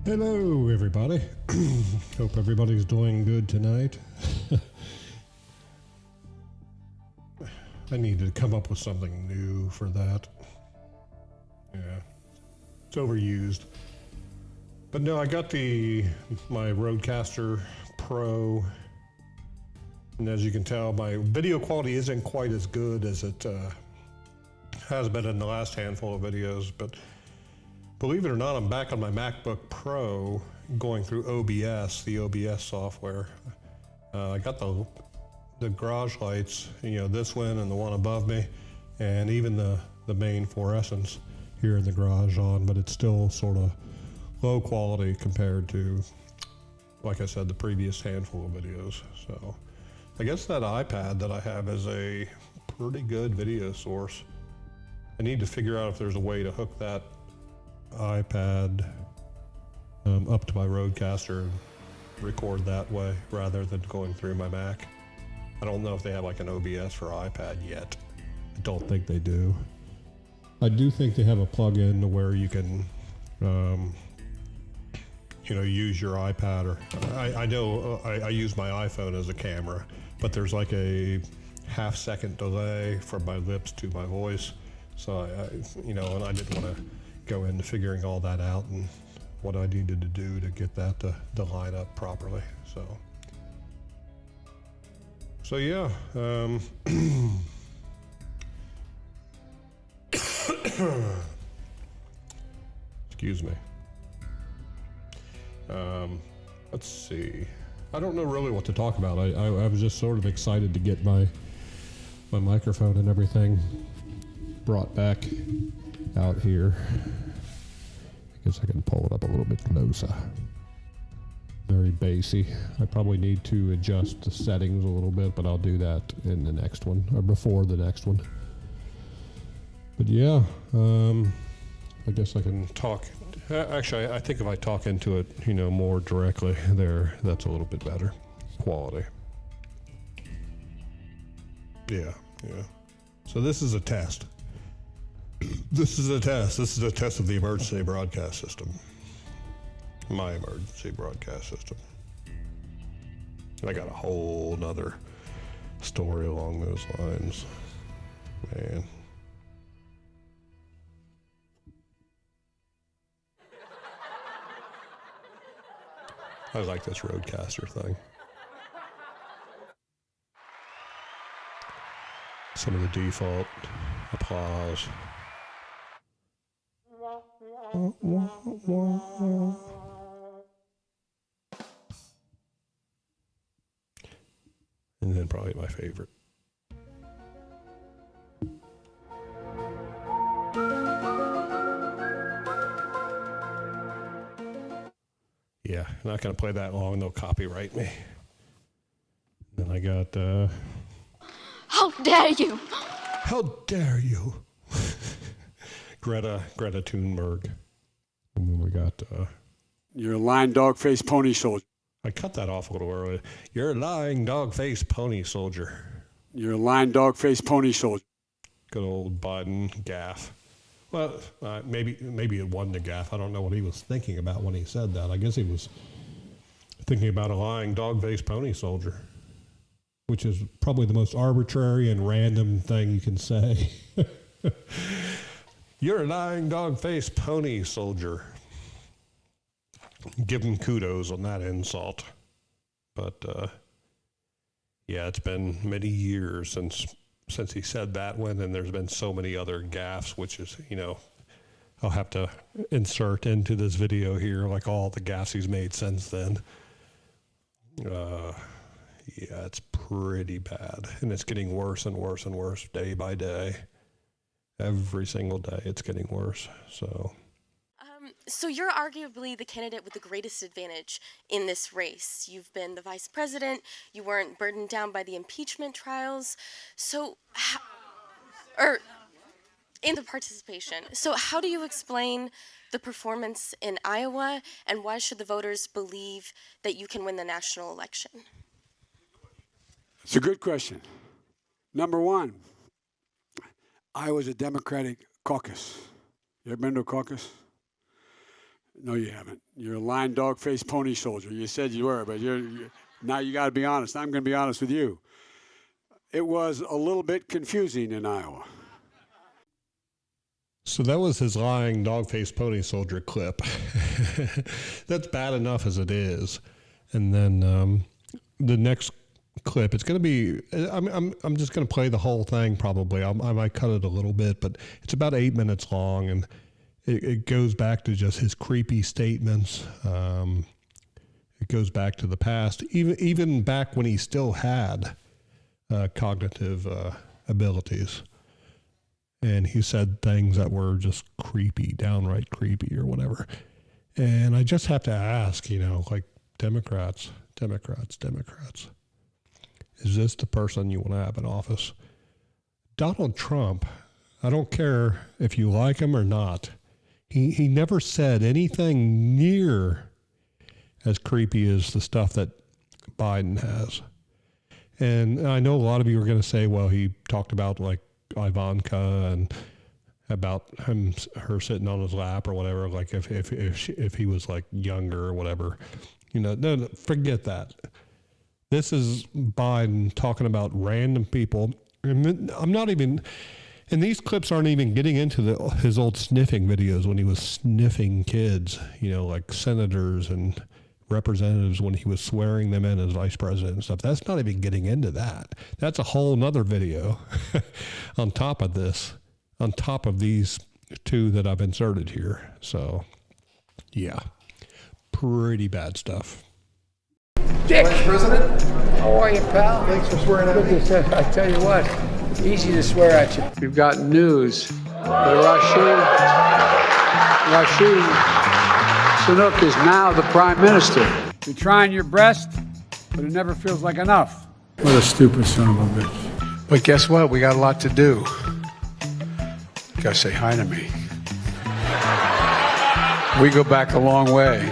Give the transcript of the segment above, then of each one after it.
Hello, everybody. Hope everybody's doing good tonight. I need to come up with something new for that. Yeah, it's overused. But no, I got my Roadcaster Pro, and as you can tell, my video quality isn't quite as good as it has been in the last handful of videos, but believe it or not, I'm back on my MacBook Pro going through OBS, the OBS software. I got the garage lights, this one and the one above me, and even the main fluorescence here in the garage on, but it's still sort of low quality compared to, like I said, the previous handful of videos. So I guess that iPad that I have is a pretty good video source. I need to figure out if there's a way to hook that iPad up to my Roadcaster and record that way rather than going through my Mac. I don't know if they have like an OBS for iPad yet. I don't think they do. I do think they have a plug-in to where you can use your iPad, or I know I use my iPhone as a camera, but there's like a half-second delay from my lips to my voice. So and I didn't want to go into figuring all that out and what I needed to do to get that to line up properly. So yeah. Excuse me. Let's see. I don't know really what to talk about. I was just sort of excited to get my microphone and everything brought back out here. I guess I can pull it up a little bit closer. Very bassy. I probably need to adjust the settings a little bit, but I'll do that in the next one, or before the next one. But yeah, I guess I can talk. Actually, I think if I talk into it, more directly there, that's a little bit better quality. Yeah. So this is a test. This is a test of the emergency broadcast system. My emergency broadcast system. I got a whole nother story along those lines. Man. I like this Roadcaster thing. Some of the default applause. And then probably my favorite. Yeah, not going to play that long. They'll copyright me. Then I got... How dare you! How dare you! Greta Thunberg. And then we got... You're a lying dog-faced pony soldier. I cut that off a little early. You're a lying dog-faced pony soldier. You're a lying dog-faced pony soldier. Good old Biden gaffe. Well, maybe it wasn't a gaffe. I don't know what he was thinking about when he said that. I guess he was thinking about a lying dog-faced pony soldier, which is probably the most arbitrary and random thing you can say. You're a lying dog-faced pony soldier. Give him kudos on that insult. But, yeah, it's been many years since he said that one, and there's been so many other gaffes, which is, I'll have to insert into this video here, like all the gaffes he's made since then. Yeah, it's pretty bad, and it's getting worse and worse and worse day by day. Every single day it's getting worse, so... So you're arguably the candidate with the greatest advantage in this race. You've been the vice president. You weren't burdened down by the impeachment trials. In the participation. So how do you explain the performance in Iowa, and why should the voters believe that you can win the national election? It's a good question. Number one, Iowa's a Democratic caucus. You ever been to a caucus? No, you haven't. You're a lying dog-faced pony soldier. You said you were, but now you got to be honest. I'm going to be honest with you. It was a little bit confusing in Iowa. So that was his lying dog-faced pony soldier clip. That's bad enough as it is. And then the next clip, it's going to be, I'm just going to play the whole thing probably. I might cut it a little bit, but it's about 8 minutes long, and it goes back to just his creepy statements. It goes back to the past, even back when he still had cognitive abilities. And he said things that were just creepy, downright creepy or whatever. And I just have to ask, like Democrats, is this the person you want to have in office? Donald Trump, I don't care if you like him or not, he never said anything near as creepy as the stuff that Biden has. And I know a lot of you are going to say, well, he talked about like Ivanka and about her sitting on his lap or whatever, like if he was like younger or whatever. No, forget that. This is Biden talking about random people. And I'm not even, and these clips aren't even getting into his old sniffing videos when he was sniffing kids, like senators and representatives when he was swearing them in as vice president and stuff. That's not even getting into that. That's a whole nother video on top of this, on top of these two that I've inserted here. So, yeah, pretty bad stuff. Dick! Vice President, How are you, pal? thanks for swearing at me. I tell you what, easy to swear at you. We've got news. The Rashid Sunak is now the prime minister. You're trying your best, but it never feels like enough. What a stupid son of a bitch. But guess what? We got a lot to do. You gotta say hi to me. We go back a long way.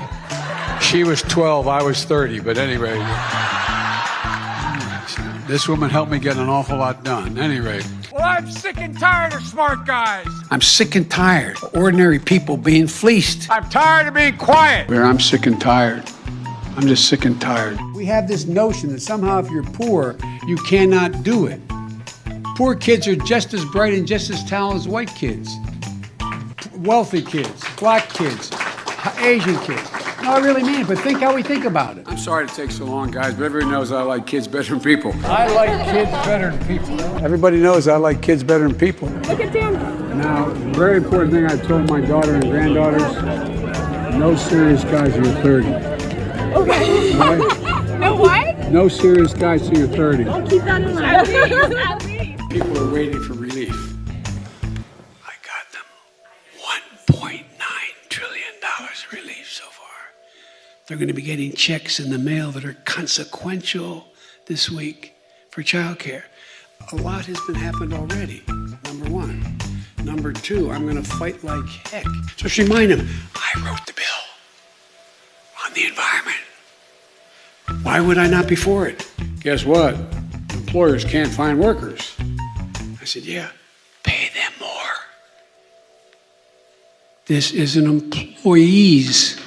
She was 12, I was 30, but anyway. This woman helped me get an awful lot done. Anyway. Well, I'm sick and tired of smart guys. I'm sick and tired of ordinary people being fleeced. I'm tired of being quiet. I'm sick and tired. I'm just sick and tired. We have this notion that somehow if you're poor, you cannot do it. Poor kids are just as bright and just as talented as white kids. Wealthy kids, black kids, Asian kids. No, I really mean it, but think how we think about it. I'm sorry to take so long, guys, but everybody knows I like kids better than people. I like kids better than people. Everybody knows I like kids better than people. Look at Dan. Now, very important thing I told my daughter and granddaughters, no serious guys till you're 30. Okay. Right? No what? No serious guys till you're 30. I'll keep that in mind. At least. People are waiting for relief. I got them $1.9 trillion relief so far. They're going to be getting checks in the mail that are consequential this week for childcare. A lot has been happened already, number one. Number two, I'm going to fight like heck. Just remind them, I wrote the bill on the environment. Why would I not be for it? Guess what? Employers can't find workers. I said, yeah, pay them more. This is an employees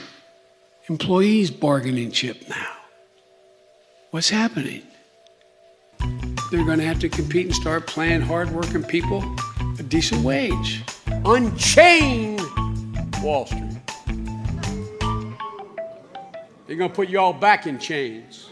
bargaining chip now. What's happening? They're going to have to compete and start paying hard-working people a decent wage. Unchain Wall Street. They're going to put you all back in chains.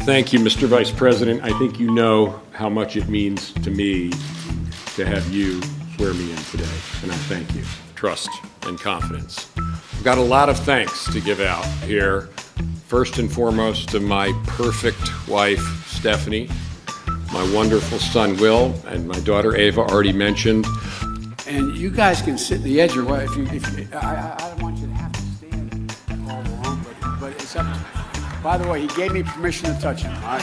Thank you, Mr. Vice President. I think you know how much it means to me to have you swear me in today, and I thank you. Trust and confidence. I've got a lot of thanks to give out here. First and foremost to my perfect wife, Stephanie, my wonderful son Will and my daughter Ava already mentioned. And you guys can sit in the edge or what, if you I don't want you to have to stand all along, but it's up to you. By the way, he gave me permission to touch him. All right?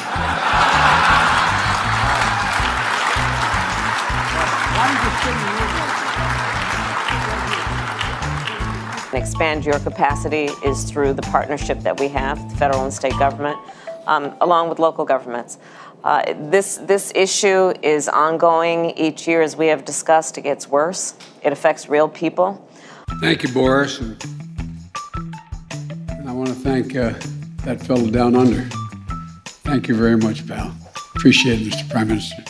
Why don't you sit in the room like that? Expand your capacity is through the partnership that we have, the federal and state government, along with local governments. This issue is ongoing each year, as we have discussed. It gets worse. It affects real people. Thank you, Boris. And I want to thank that fellow down under. Thank you very much, pal. Appreciate it, Mr. Prime Minister.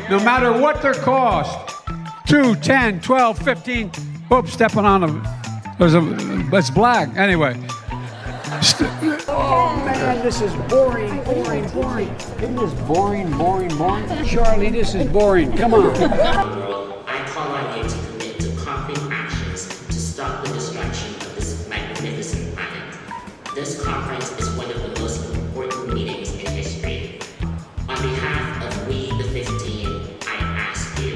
No matter what their cost, 2, 10, 12, 15, oops, stepping on it's black. Anyway. Oh man, this is boring. Isn't this boring? Charlie, this is boring. Come on. I call on you to commit to concrete actions to stop the destruction of this magnificent planet. This conference is one of the most important meetings in history. On behalf of we, the 15, I ask you.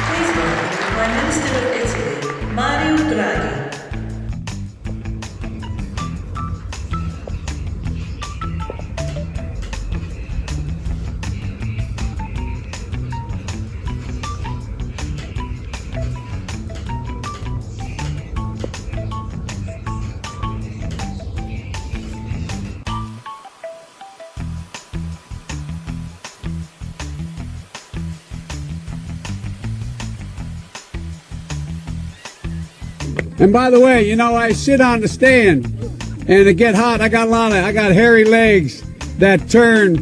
Please welcome the Prime Minister of Italy, Mario Draghi. And by the way, you know, I sit on the stand and it get hot. I got hairy legs that turn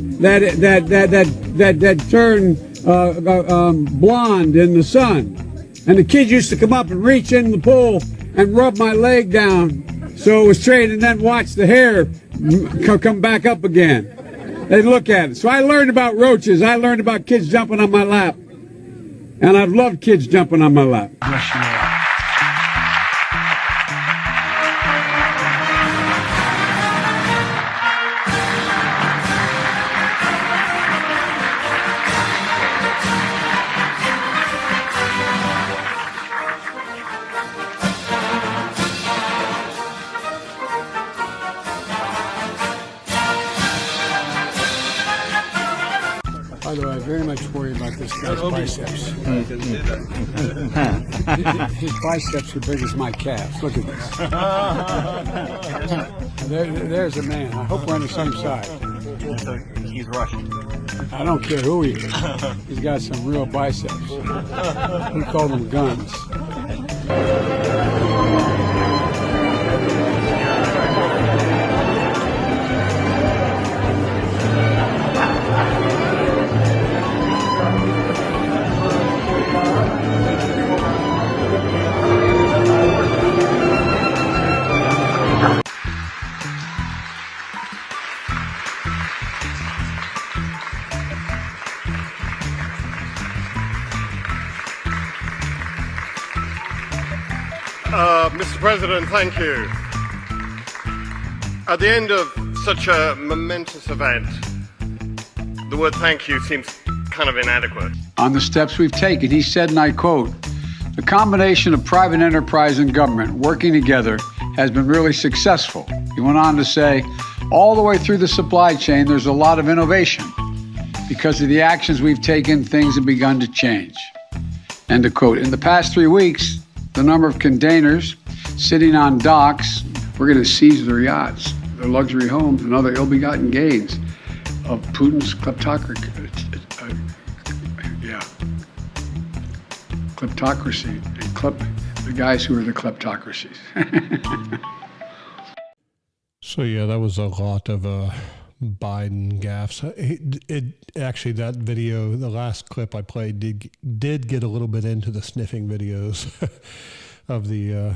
blonde in the sun. And the kids used to come up and reach in the pool and rub my leg down so it was straight, and then watch the hair come back up again. They'd look at it. So I learned about roaches. I learned about kids jumping on my lap. And I've loved kids jumping on my lap. Bless you all. By the way, I very much worry about this guy's biceps. His biceps are big as my calves. Look at this. There's a man. I hope we're on the same side. He's Russian. I don't care who he is. He's got some real biceps. We call them guns. Mr. President, thank you. At the end of such a momentous event, the word thank you seems kind of inadequate. On the steps we've taken, he said, and I quote, "The combination of private enterprise and government working together has been really successful." He went on to say, "All the way through the supply chain, there's a lot of innovation. Because of the actions we've taken, things have begun to change." End of quote. In the past 3 weeks, the number of containers sitting on docks, we're going to seize their yachts, their luxury homes, and other ill-begotten gains of Putin's kleptocracy. Kleptocracy. The guys who are the kleptocracies. So yeah, that was a lot of Biden gaffes. It actually, that video, the last clip I played, did get a little bit into the sniffing videos of the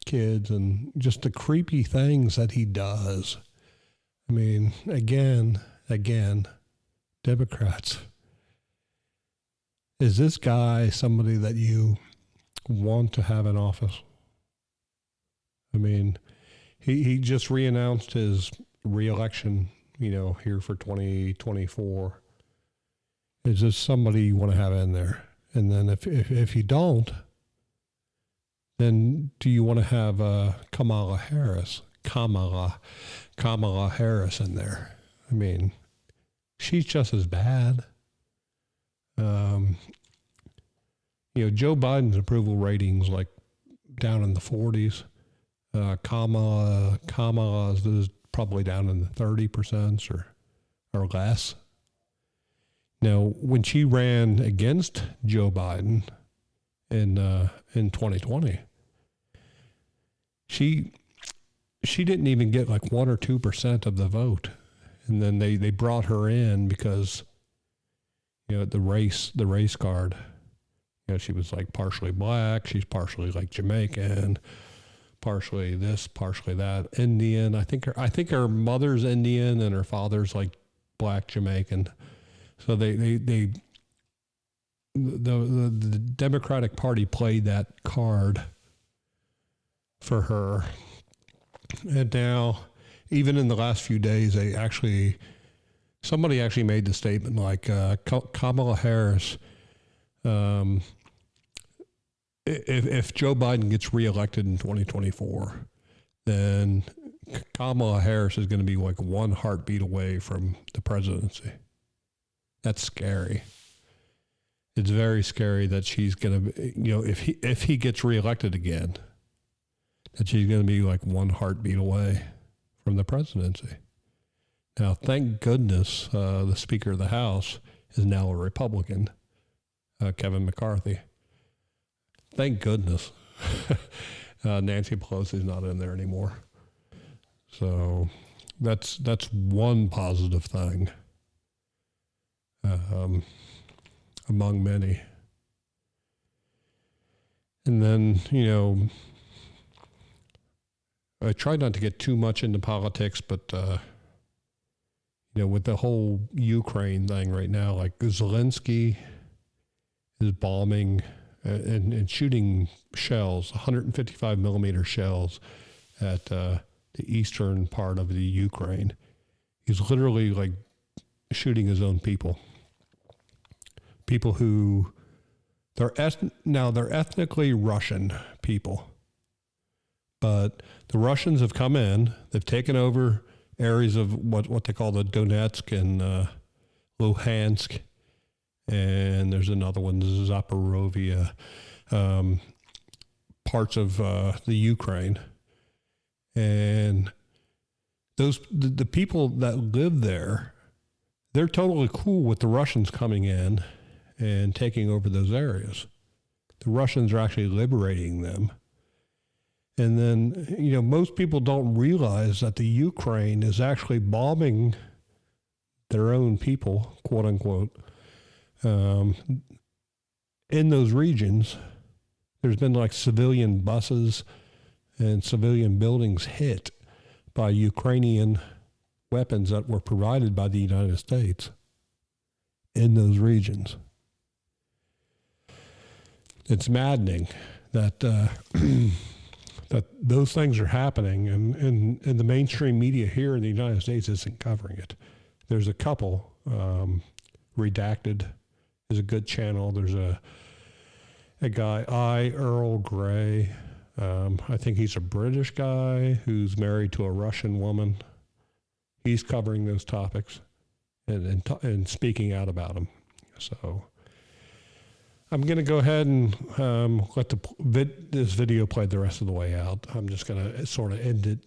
kids and just the creepy things that he does. I mean, again, Democrats. is this guy somebody that you want to have in office? I mean, he just re-announced his re-election, here for 2024. Is this somebody you want to have in there? And then if you don't, then do you want to have Kamala Harris in there? I mean, she's just as bad. Joe Biden's approval ratings like down in the 40s. Kamala's is probably down in the 30% or less. Now, when she ran against Joe Biden in 2020, she didn't even get like 1 or 2% of the vote, and then they brought her in because the race card. She was like partially black, she's partially like Jamaican, partially this, partially that, Indian. I think her mother's Indian and her father's like black Jamaican. So the Democratic Party played that card for her. And now, even in the last few days, somebody actually made the statement like Kamala Harris, if Joe Biden gets reelected in 2024, then Kamala Harris is going to be like one heartbeat away from the presidency. That's scary. It's very scary that she's going to, if he gets reelected again, that she's going to be like one heartbeat away from the presidency. Now, thank goodness the Speaker of the House is now a Republican, Kevin McCarthy. Thank goodness. Nancy Pelosi's not in there anymore. So that's one positive thing among many. And then, I try not to get too much into politics, but, with the whole Ukraine thing right now, like Zelensky is bombing and shooting shells, 155 millimeter shells at the eastern part of the Ukraine. He's literally like shooting his own people. People who they're ethnically Russian people, but the Russians have come in. They've taken over areas of what they call the Donetsk and Luhansk, and there's another one, Zaporizhia, parts of the Ukraine, and the people that live there, they're totally cool with the Russians coming in and taking over those areas. The Russians are actually liberating them. And then, most people don't realize that the Ukraine is actually bombing their own people, quote unquote, in those regions. There's been like civilian buses and civilian buildings hit by Ukrainian weapons that were provided by the United States in those regions. It's maddening that that those things are happening, and the mainstream media here in the United States isn't covering it. There's a couple. Redacted is a good channel. There's a guy, Earl Grey. I think he's a British guy who's married to a Russian woman. He's covering those topics and speaking out about them. So I'm going to go ahead and let this video play the rest of the way out. I'm just going to sort of end it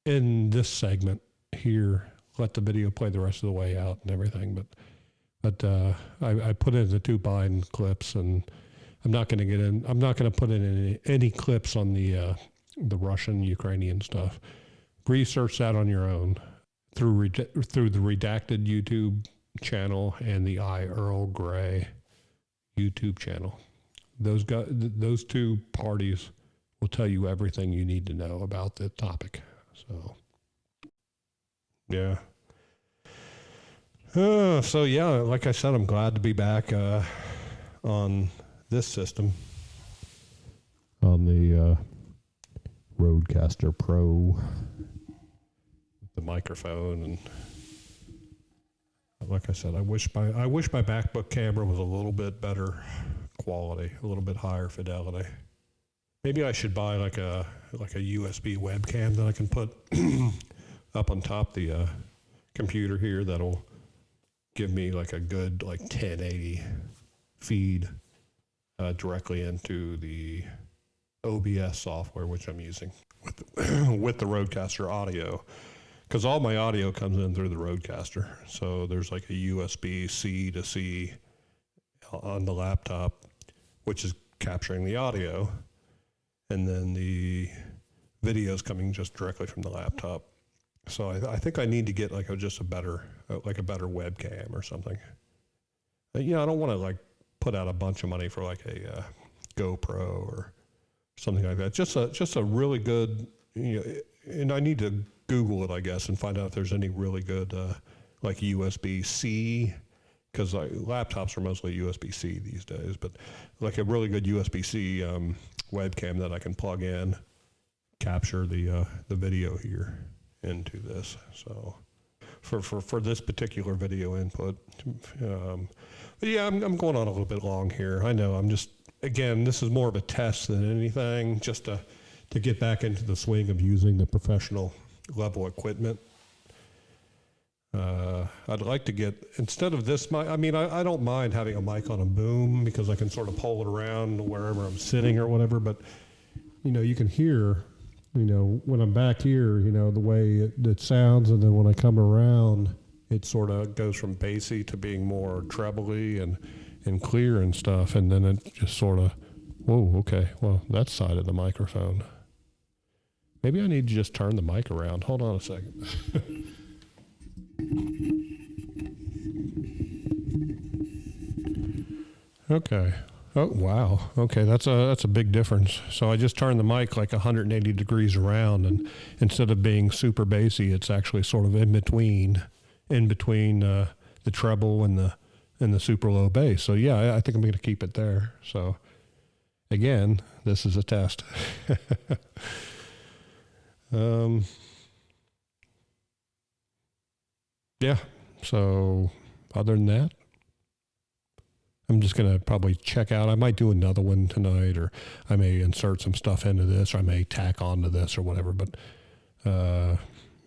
in this segment here, let the video play the rest of the way out and everything. But I put in the 2 Biden clips, and I'm not going to get in. I'm not going to put in any clips on the Russian Ukrainian stuff. Research that on your own through the redacted YouTube channel and the Earl Grey YouTube channel. Those 2 parties will tell you everything you need to know about the topic. So, yeah. Like I said, I'm glad to be back. on this system, on the Roadcaster Pro, with the microphone, and like I said, I wish my MacBook camera was a little bit better quality, a little bit higher fidelity. Maybe I should buy like a USB webcam that I can put up on top the computer here that'll give me like a good 1080 feed directly into the OBS software, which I'm using with the Roadcaster audio, because all my audio comes in through the Roadcaster. So there's like a USB-C to C on the laptop, which is capturing the audio, and then the video's coming just directly from the laptop. So I think I need to get just a better webcam or something. I don't want to put out a bunch of money for a GoPro or something like that. Just a really good, and I need to Google it, I guess, and find out if there's any really good USB-C, because laptops are mostly USB-C these days, but a really good USB-C webcam that I can plug in, capture the video here into this. So for this particular video input, but yeah, I'm going on a little bit long here. I know. I'm just, again, this is more of a test than anything, just to get back into the swing of using the professional level equipment. I'd like to get, instead of this mic, I don't mind having a mic on a boom because I can sort of pull it around wherever I'm sitting or whatever, but you can hear, when I'm back here, the way it sounds, and then when I come around, it sort of goes from bassy to being more trebly and clear and stuff, and then it just sort of, whoa, okay, well, that side of the microphone. Maybe I need to just turn the mic around. Hold on a second. Okay. Oh, wow. Okay, that's a big difference. So I just turned the mic 180 degrees around, and instead of being super bassy, it's actually sort of in between the treble and the super low bass. So yeah, I think I'm going to keep it there. So again, this is a test. Yeah. So other than that, I'm just going to probably check out. I might do another one tonight, or I may insert some stuff into this, or I may tack onto this or whatever. But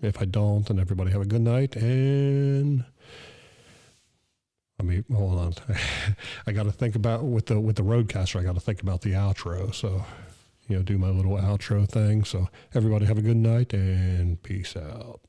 if I don't, then everybody have a good night. And hold on. I got to think about with the Roadcaster. I got to think about the outro. So, do my little outro thing. So everybody have a good night and peace out.